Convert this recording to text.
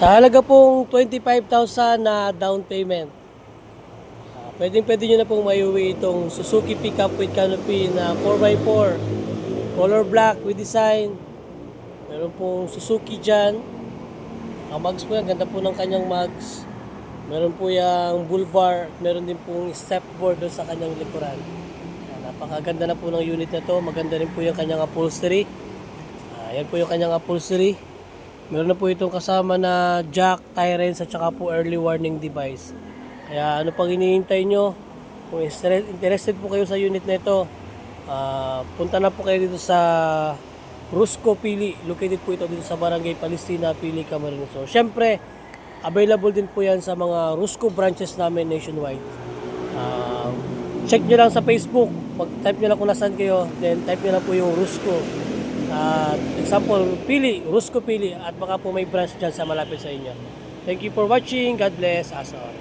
Sa halaga pong 25,000 na down payment, pwedeng-pwede nyo na pong maiuwi itong Suzuki pickup with canopy na 4x4, color black with design. Meron pong Suzuki dyan. Ang mags po yan, ganda po ng kanyang mags. Meron po yung bull bar, meron din pong step board doon sa kanyang likuran. Napakaganda na po ng unit na to. Maganda rin po yung kanyang upholstery. Yan po yung kanyang upholstery. Meron na po itong kasama na jack, tie wrench at saka po early warning device. Kaya ano pang hinihintay nyo? Kung interested po kayo sa unit na ito, punta na po kayo dito sa Rusco Pili. Located po ito dito sa Barangay Palestina, Pili, Camarines Sur. Siyempre, available din po yan sa mga Rusco branches namin nationwide. Check nyo lang sa Facebook. Pag-type nyo lang kung nasaan kayo, then type nyo lang po yung Rusco. Example, Pili, Rusco Pili, at baka po may branch dyan sa malapit sa inyo. Thank you for watching. God bless us all.